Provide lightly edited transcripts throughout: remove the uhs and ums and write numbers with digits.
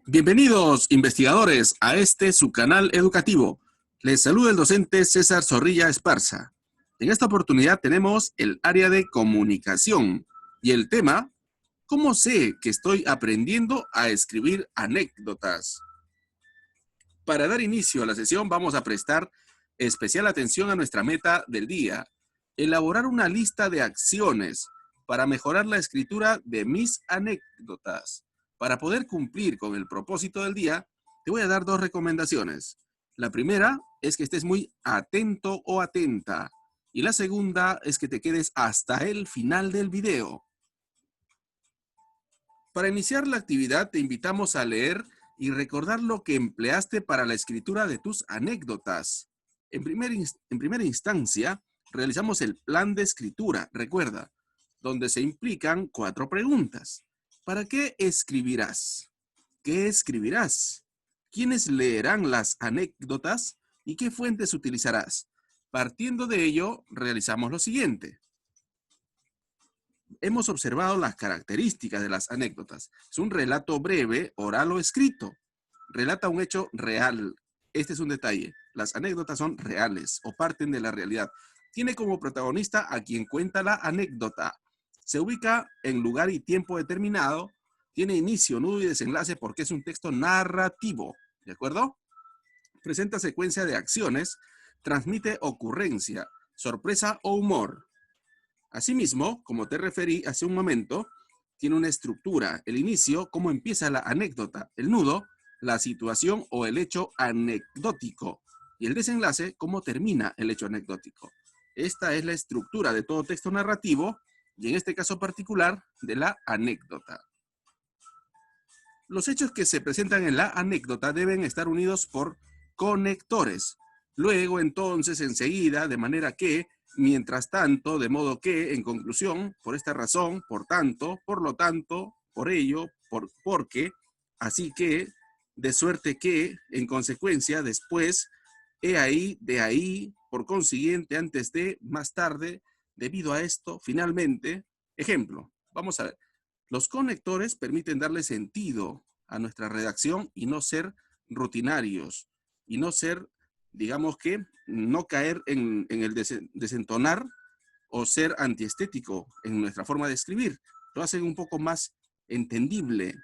Bienvenidos, investigadores, a su canal educativo. Les saluda el docente César Zorrilla Esparza. En esta oportunidad tenemos el área de comunicación y el tema, ¿cómo sé que estoy aprendiendo a escribir anécdotas? Para dar inicio a la sesión vamos a prestar especial atención a nuestra meta del día, elaborar una lista de acciones para mejorar la escritura de mis anécdotas. Para poder cumplir con el propósito del día, te voy a dar dos recomendaciones. La primera es que estés muy atento o atenta. Y la segunda es que te quedes hasta el final del video. Para iniciar la actividad, te invitamos a leer y recordar lo que empleaste para la escritura de tus anécdotas. En primera instancia, realizamos el plan de escritura, recuerda, donde se implican 4 preguntas. ¿Para qué escribirás? ¿Qué escribirás? ¿Quiénes leerán las anécdotas? ¿Y qué fuentes utilizarás? Partiendo de ello, realizamos lo siguiente. Hemos observado las características de las anécdotas. Es un relato breve, oral o escrito. Relata un hecho real. Este es un detalle. Las anécdotas son reales o parten de la realidad. Tiene como protagonista a quien cuenta la anécdota. Se ubica en lugar y tiempo determinado. Tiene inicio, nudo y desenlace porque es un texto narrativo. ¿De acuerdo? Presenta secuencia de acciones. Transmite ocurrencia, sorpresa o humor. Asimismo, como te referí hace un momento, tiene una estructura. El inicio, cómo empieza la anécdota. El nudo, la situación o el hecho anecdótico. Y el desenlace, cómo termina el hecho anecdótico. Esta es la estructura de todo texto narrativo y en este caso particular de la anécdota. Los hechos que se presentan en la anécdota deben estar unidos por conectores. Luego, entonces, enseguida, de manera que, mientras tanto, de modo que, en conclusión, por esta razón, por tanto, por lo tanto, por ello, porque, así que, de suerte que, en consecuencia, después, he ahí, de ahí, por consiguiente, antes de, más tarde, debido a esto, finalmente. Ejemplo, vamos a ver. Los conectores permiten darle sentido a nuestra redacción y no ser rutinarios, y no ser, digamos que, no caer en el desentonar o ser antiestético en nuestra forma de escribir. Lo hacen un poco más entendible.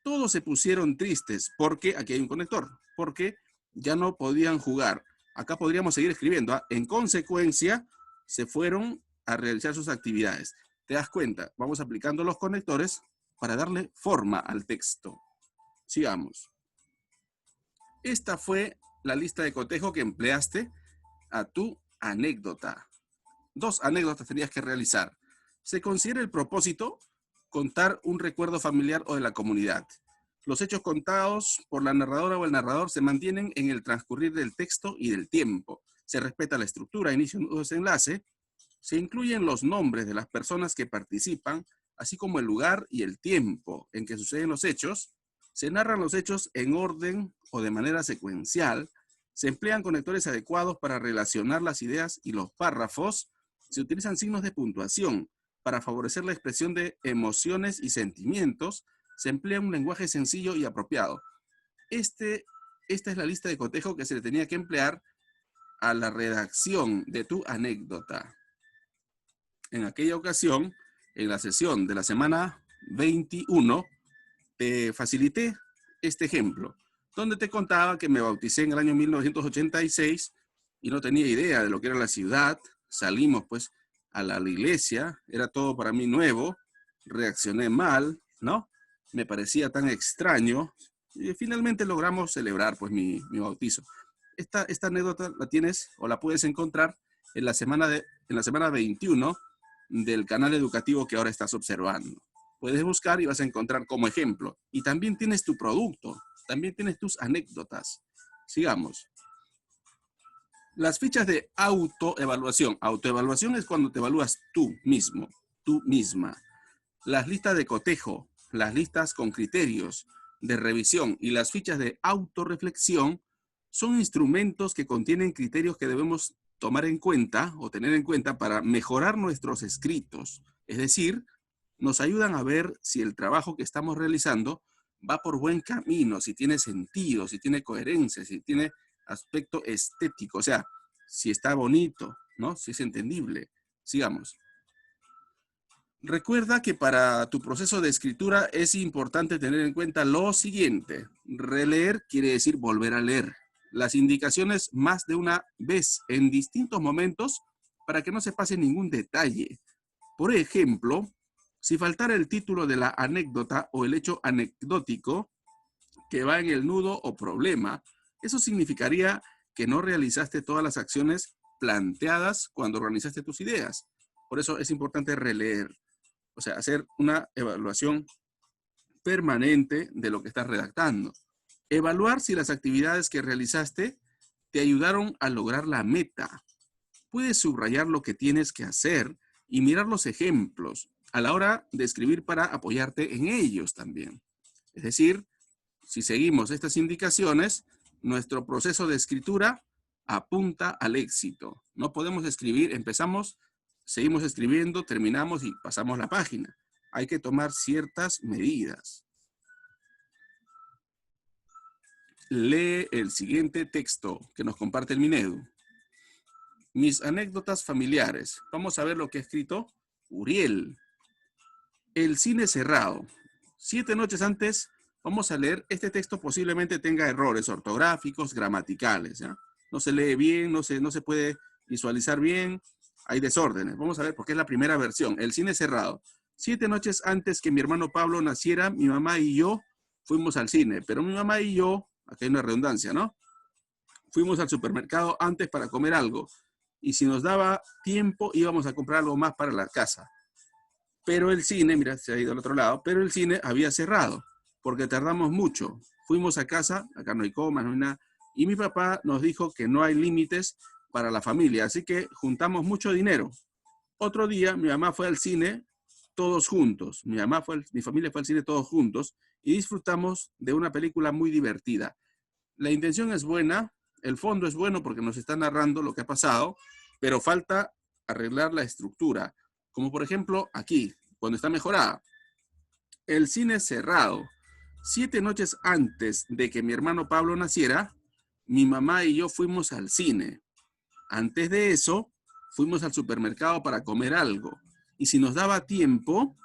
Todos se pusieron tristes porque, aquí hay un conector, porque ya no podían jugar. Acá podríamos seguir escribiendo, ¿ah? En consecuencia, se fueron a realizar sus actividades. ¿Te das cuenta? Vamos aplicando los conectores para darle forma al texto. Sigamos. Esta fue la lista de cotejo que empleaste a tu anécdota. 2 anécdotas tenías que realizar. Se considera el propósito contar un recuerdo familiar o de la comunidad. Los hechos contados por la narradora o el narrador se mantienen en el transcurrir del texto y del tiempo. Se respeta la estructura, inicio, nudo, desenlace. Se incluyen los nombres de las personas que participan, así como el lugar y el tiempo en que suceden los hechos. Se narran los hechos en orden o de manera secuencial. Se emplean conectores adecuados para relacionar las ideas y los párrafos. Se utilizan signos de puntuación para favorecer la expresión de emociones y sentimientos. Se emplea un lenguaje sencillo y apropiado. Esta es la lista de cotejo que se le tenía que emplear a la redacción de tu anécdota. En aquella ocasión, en la sesión de la semana 21, te facilité este ejemplo, donde te contaba que me bauticé en el año 1986 y no tenía idea de lo que era la ciudad. Salimos pues a la iglesia, era todo para mí nuevo, reaccioné mal, ¿no? Me parecía tan extraño y finalmente logramos celebrar pues mi bautizo. Esta anécdota la tienes o la puedes encontrar en la semana 21 del canal educativo que ahora estás observando. Puedes buscar y vas a encontrar como ejemplo. Y también tienes tu producto, también tienes tus anécdotas. Sigamos. Las fichas de autoevaluación. Autoevaluación es cuando te evalúas tú mismo, tú misma. Las listas de cotejo, las listas con criterios de revisión y las fichas de autorreflexión son instrumentos que contienen criterios que debemos tomar en cuenta o tener en cuenta para mejorar nuestros escritos. Es decir, nos ayudan a ver si el trabajo que estamos realizando va por buen camino, si tiene sentido, si tiene coherencia, si tiene aspecto estético, o sea, si está bonito, ¿no? Si es entendible. Sigamos. Recuerda que para tu proceso de escritura es importante tener en cuenta lo siguiente. Releer quiere decir volver a leer las indicaciones más de una vez en distintos momentos para que no se pase ningún detalle. Por ejemplo, si faltara el título de la anécdota o el hecho anecdótico que va en el nudo o problema, eso significaría que no realizaste todas las acciones planteadas cuando organizaste tus ideas. Por eso es importante releer, o sea, hacer una evaluación permanente de lo que estás redactando. Evaluar si las actividades que realizaste te ayudaron a lograr la meta. Puedes subrayar lo que tienes que hacer y mirar los ejemplos a la hora de escribir para apoyarte en ellos también. Es decir, si seguimos estas indicaciones, nuestro proceso de escritura apunta al éxito. No podemos escribir, empezamos, seguimos escribiendo, terminamos y pasamos la página. Hay que tomar ciertas medidas. Lee el siguiente texto que nos comparte el Minedu. Mis anécdotas familiares. Vamos a ver lo que ha escrito Uriel. El cine cerrado. 7 noches antes, vamos a leer este texto, posiblemente tenga errores ortográficos, gramaticales, ¿ya? No se lee bien, no se puede visualizar bien, hay desórdenes. Vamos a ver porque es la primera versión. El cine cerrado. 7 noches antes que mi hermano Pablo naciera, mi mamá y yo fuimos al cine, pero mi mamá y yo, aquí hay una redundancia, ¿no? Fuimos al supermercado antes para comer algo y si nos daba tiempo íbamos a comprar algo más para la casa. Pero el cine, mira, se ha ido al otro lado, pero el cine había cerrado porque tardamos mucho. Fuimos a casa, acá no hay comas, no hay nada, y mi papá nos dijo que no hay límites para la familia, así que juntamos mucho dinero. Otro día mi mamá fue al cine todos juntos, mi familia fue al cine todos juntos y disfrutamos de una película muy divertida. La intención es buena, el fondo es bueno porque nos está narrando lo que ha pasado, pero falta arreglar la estructura. Como por ejemplo aquí, cuando está mejorada. El cine cerrado. 7 noches antes de que mi hermano Pablo naciera, mi mamá y yo fuimos al cine. Antes de eso, fuimos al supermercado para comer algo. Y si nos daba tiempo,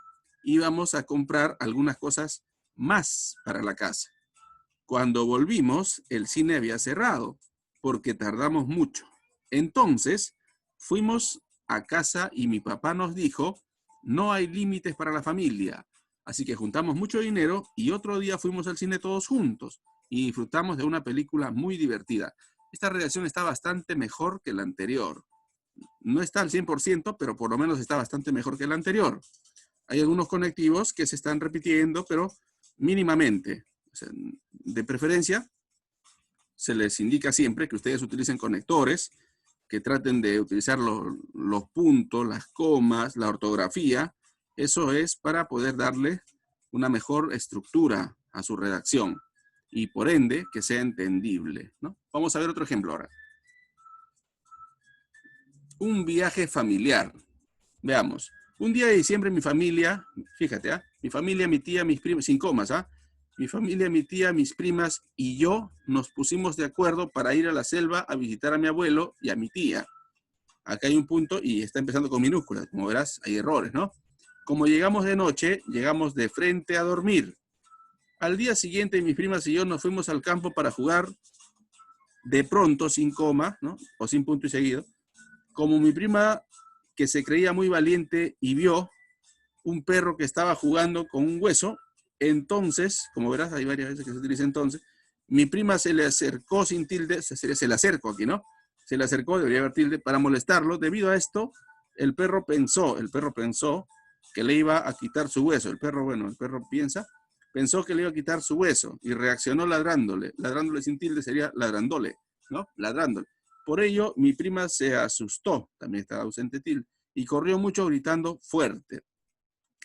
íbamos a comprar algunas cosas más para la casa. Cuando volvimos, el cine había cerrado, porque tardamos mucho. Entonces, fuimos a casa y mi papá nos dijo, no hay límites para la familia. Así que juntamos mucho dinero y otro día fuimos al cine todos juntos y disfrutamos de una película muy divertida. Esta redacción está bastante mejor que la anterior. No está al 100%, pero por lo menos está bastante mejor que la anterior. Hay algunos conectivos que se están repitiendo, pero mínimamente. O sea, de preferencia, se les indica siempre que ustedes utilicen conectores, que traten de utilizar los puntos, las comas, la ortografía. Eso es para poder darle una mejor estructura a su redacción y por ende que sea entendible, ¿no? Vamos a ver otro ejemplo ahora. Un viaje familiar. Veamos. Un día de diciembre mi familia, fíjate, mi familia, mi tía, mis primas, sin comas, mi familia, mi tía, mis primas y yo nos pusimos de acuerdo para ir a la selva a visitar a mi abuelo y a mi tía. Acá hay un punto y está empezando con minúsculas. Como verás, hay errores, ¿no? Como llegamos de noche, llegamos de frente a dormir. Al día siguiente, mis primas y yo nos fuimos al campo para jugar de pronto, sin coma, ¿no? O sin punto y seguido. Como mi prima, que se creía muy valiente y vio un perro que estaba jugando con un hueso, entonces, como verás, hay varias veces que se utiliza entonces, mi prima se le acercó sin tilde, se le acercó aquí, ¿no? Se le acercó, debería haber tilde, para molestarlo. Debido a esto, el perro pensó que le iba a quitar su hueso. El perro pensó que le iba a quitar su hueso y reaccionó ladrándole. Ladrándole sin tilde sería ladrándole, ¿no? Ladrándole. Por ello, mi prima se asustó, también estaba ausente tilde, y corrió mucho gritando fuerte.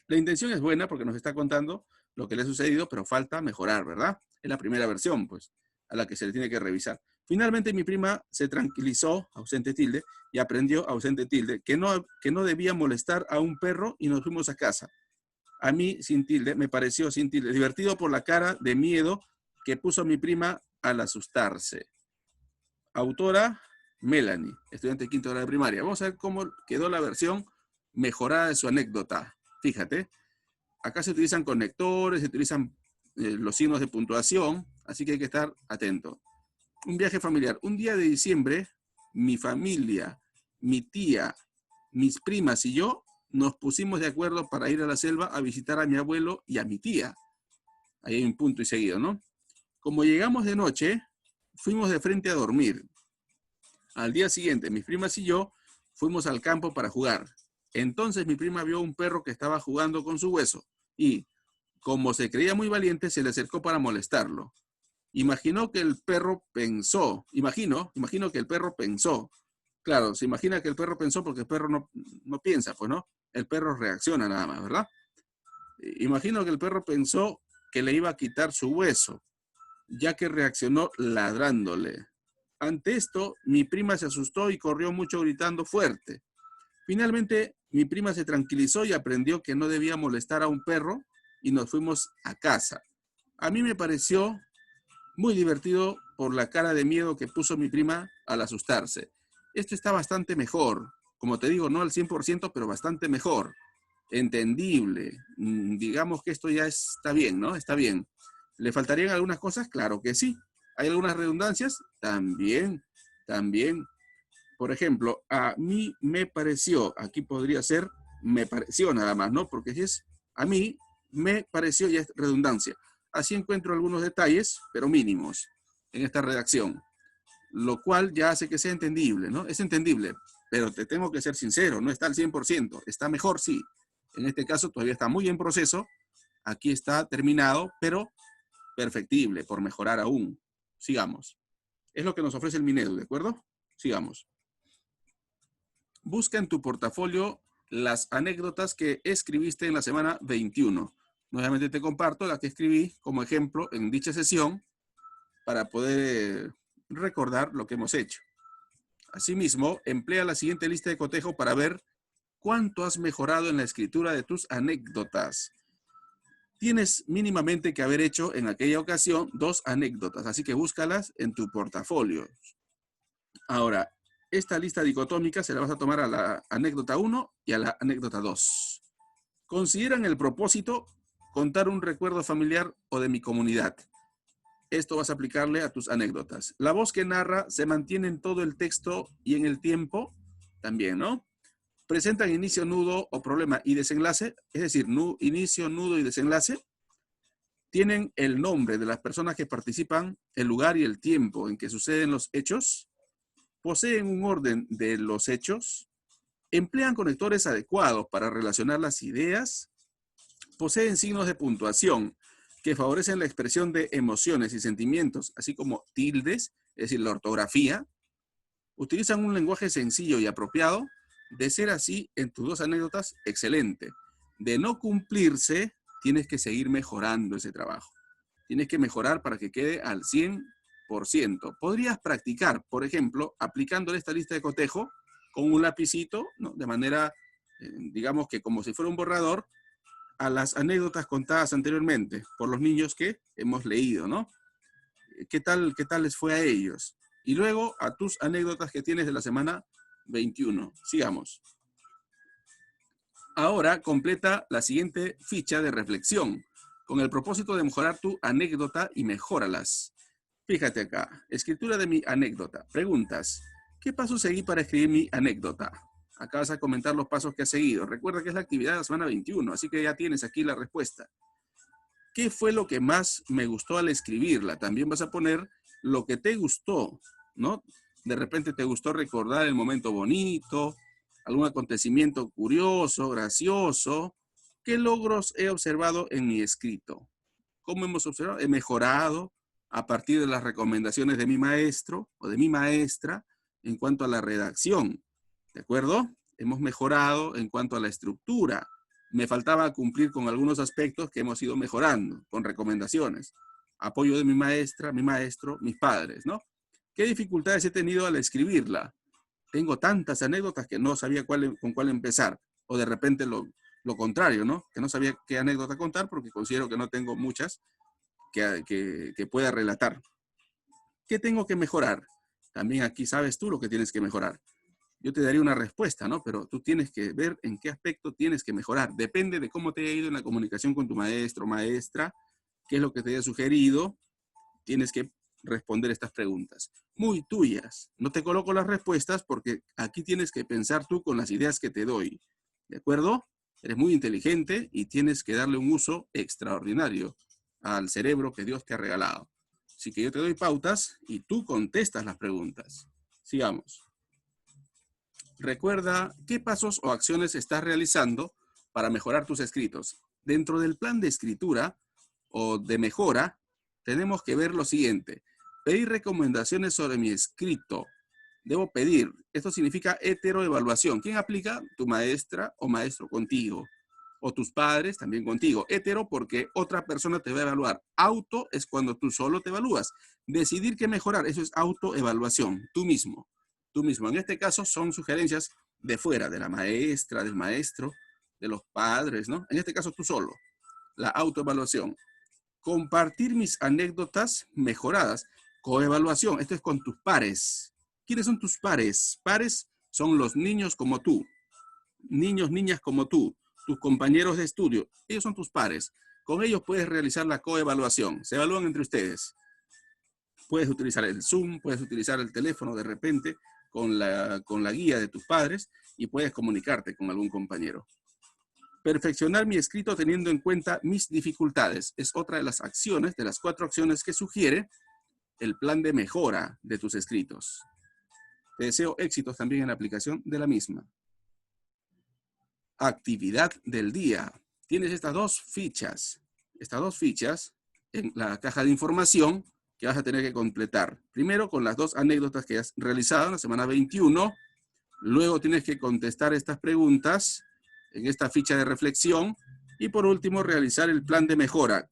La intención es buena porque nos está contando lo que le ha sucedido, pero falta mejorar, ¿verdad? Es la primera versión, pues, a la que se le tiene que revisar. Finalmente, mi prima se tranquilizó, ausente tilde, y aprendió, ausente tilde, que no debía molestar a un perro y nos fuimos a casa. A mí, sin tilde, me pareció sin tilde. Divertido por la cara de miedo que puso mi prima al asustarse. Autora, Melanie, estudiante de quinto grado de primaria. Vamos a ver cómo quedó la versión mejorada de su anécdota. Fíjate, acá se utilizan conectores, se utilizan los signos de puntuación, así que hay que estar atento. Un viaje familiar. Un día de diciembre, mi familia, mi tía, mis primas y yo nos pusimos de acuerdo para ir a la selva a visitar a mi abuelo y a mi tía. Ahí hay un punto y seguido, ¿no? Como llegamos de noche, fuimos de frente a dormir. Al día siguiente, mis primas y yo fuimos al campo para jugar. Entonces mi prima vio un perro que estaba jugando con su hueso y, como se creía muy valiente, se le acercó para molestarlo. Imagino que el perro pensó, imagino que el perro pensó. Claro, se imagina que el perro pensó porque el perro no piensa, pues no. El perro reacciona nada más, ¿verdad? Imagino que el perro pensó que le iba a quitar su hueso, ya que reaccionó ladrándole. Ante esto, mi prima se asustó y corrió mucho gritando fuerte. Finalmente, mi prima se tranquilizó y aprendió que no debía molestar a un perro y nos fuimos a casa. A mí me pareció muy divertido por la cara de miedo que puso mi prima al asustarse. Esto está bastante mejor. Como te digo, no al 100%, pero bastante mejor. Entendible. Digamos que esto ya está bien, ¿no? Está bien. ¿Le faltarían algunas cosas? Claro que sí. ¿Hay algunas redundancias? También, también. Por ejemplo, a mí me pareció, aquí podría ser, me pareció nada más, ¿no? Porque si es a mí, me pareció ya es redundancia. Así encuentro algunos detalles, pero mínimos, en esta redacción, lo cual ya hace que sea entendible, ¿no? Es entendible, pero te tengo que ser sincero, no está al 100%, está mejor, sí. En este caso todavía está muy en proceso, aquí está terminado, pero perfectible, por mejorar aún. Sigamos. Es lo que nos ofrece el Minedu, ¿de acuerdo? Sigamos. Busca en tu portafolio las anécdotas que escribiste en la semana 21. Nuevamente te comparto la que escribí como ejemplo en dicha sesión para poder recordar lo que hemos hecho. Asimismo, emplea la siguiente lista de cotejo para ver cuánto has mejorado en la escritura de tus anécdotas. Tienes mínimamente que haber hecho en aquella ocasión 2 anécdotas, así que búscalas en tu portafolio. Ahora, esta lista dicotómica se la vas a tomar a la anécdota 1 y a la anécdota 2. Consideran el propósito contar un recuerdo familiar o de mi comunidad. Esto vas a aplicarle a tus anécdotas. La voz que narra se mantiene en todo el texto y en el tiempo también, ¿no? Presentan inicio, nudo o problema y desenlace, es decir, inicio, nudo y desenlace. Tienen el nombre de las personas que participan, el lugar y el tiempo en que suceden los hechos. Poseen un orden de los hechos. Emplean conectores adecuados para relacionar las ideas. Poseen signos de puntuación que favorecen la expresión de emociones y sentimientos, así como tildes, es decir, la ortografía. Utilizan un lenguaje sencillo y apropiado. De ser así, en tus 2 anécdotas, excelente. De no cumplirse, tienes que seguir mejorando ese trabajo. Tienes que mejorar para que quede al 100%. Podrías practicar, por ejemplo, aplicando esta lista de cotejo con un lapicito, ¿no? De manera, digamos que como si fuera un borrador, a las anécdotas contadas anteriormente por los niños que hemos leído, ¿no? ¿Qué tal les fue a ellos? Y luego a tus anécdotas que tienes de la semana 21. Sigamos. Ahora completa la siguiente ficha de reflexión con el propósito de mejorar tu anécdota y mejóralas. Fíjate acá, escritura de mi anécdota. Preguntas, ¿qué pasos seguí para escribir mi anécdota? Acá vas a comentar los pasos que has seguido. Recuerda que es la actividad de la semana 21, así que ya tienes aquí la respuesta. ¿Qué fue lo que más me gustó al escribirla? También vas a poner lo que te gustó, ¿no? De repente te gustó recordar el momento bonito, algún acontecimiento curioso, gracioso. ¿Qué logros he observado en mi escrito? ¿Cómo hemos observado? He mejorado a partir de las recomendaciones de mi maestro o de mi maestra en cuanto a la redacción. ¿De acuerdo? Hemos mejorado en cuanto a la estructura. Me faltaba cumplir con algunos aspectos que hemos ido mejorando, con recomendaciones. Apoyo de mi maestra, mi maestro, mis padres, ¿no? ¿Qué dificultades he tenido al escribirla? Tengo tantas anécdotas que no sabía con cuál empezar. O de repente lo lo contrario, ¿no? Que no sabía qué anécdota contar porque considero que no tengo muchas que pueda relatar. ¿Qué tengo que mejorar? También aquí sabes tú lo que tienes que mejorar. Yo te daría una respuesta, ¿no? Pero tú tienes que ver en qué aspecto tienes que mejorar. Depende de cómo te haya ido en la comunicación con tu maestro, maestra, qué es lo que te haya sugerido. Tienes que responder estas preguntas. Muy tuyas. No te coloco las respuestas porque aquí tienes que pensar tú con las ideas que te doy. ¿De acuerdo? Eres muy inteligente y tienes que darle un uso extraordinario al cerebro que Dios te ha regalado. Así que yo te doy pautas y tú contestas las preguntas. Sigamos. Recuerda qué pasos o acciones estás realizando para mejorar tus escritos. Dentro del plan de escritura o de mejora, tenemos que ver lo siguiente. Pedir recomendaciones sobre mi escrito. Debo pedir. Esto significa heteroevaluación. ¿Quién aplica? Tu maestra o maestro contigo. O tus padres también contigo. Hetero porque otra persona te va a evaluar. Auto es cuando tú solo te evalúas. Decidir qué mejorar, eso es autoevaluación. Tú mismo. Tú mismo. En este caso son sugerencias de fuera, de la maestra, del maestro, de los padres, ¿no? En este caso tú solo. La autoevaluación. Compartir mis anécdotas mejoradas. Coevaluación. Esto es con tus pares. ¿Quiénes son tus pares? Pares son los niños como tú. Niños, niñas como tú. Tus compañeros de estudio. Ellos son tus pares. Con ellos puedes realizar la coevaluación. Se evalúan entre ustedes. Puedes utilizar el Zoom, puedes utilizar el teléfono de repente con la guía de tus padres y puedes comunicarte con algún compañero. Perfeccionar mi escrito teniendo en cuenta mis dificultades. Es otra de las acciones, de las 4 acciones que sugiere el plan de mejora de tus escritos. Te deseo éxitos también en la aplicación de la misma. Actividad del día. Tienes estas dos fichas en la caja de información que vas a tener que completar. Primero con las 2 anécdotas que has realizado en la semana 21. Luego tienes que contestar estas preguntas en esta ficha de reflexión. Y por último, realizar el plan de mejora.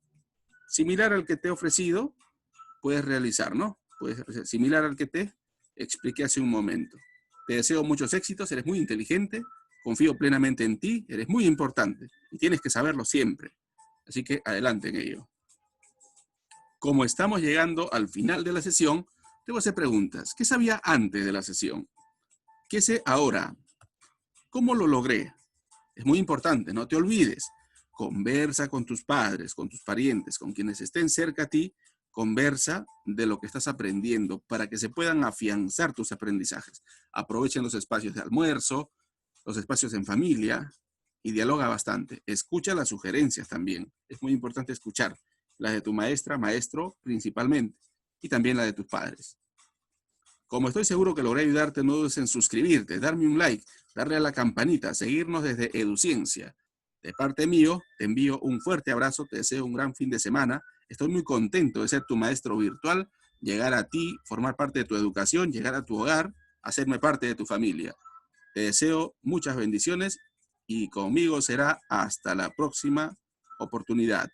Similar al que te he ofrecido, puedes realizar, ¿no? Similar al que te expliqué hace un momento. Te deseo muchos éxitos, eres muy inteligente, confío plenamente en ti, eres muy importante y tienes que saberlo siempre. Así que adelante en ello. Como estamos llegando al final de la sesión, te voy a hacer preguntas. ¿Qué sabía antes de la sesión? ¿Qué sé ahora? ¿Cómo lo logré? Es muy importante, no te olvides. Conversa con tus padres, con tus parientes, con quienes estén cerca a ti. Conversa de lo que estás aprendiendo para que se puedan afianzar tus aprendizajes. Aprovechen los espacios de almuerzo, los espacios en familia y dialoga bastante. Escucha las sugerencias también. Es muy importante escuchar las de tu maestra, maestro principalmente y también la de tus padres. Como estoy seguro que logré ayudarte, no dudes en suscribirte, darme un like, darle a la campanita, seguirnos desde EduCiencia. De parte mío, te envío un fuerte abrazo, te deseo un gran fin de semana. Estoy muy contento de ser tu maestro virtual, llegar a ti, formar parte de tu educación, llegar a tu hogar, hacerme parte de tu familia. Te deseo muchas bendiciones y conmigo será hasta la próxima oportunidad.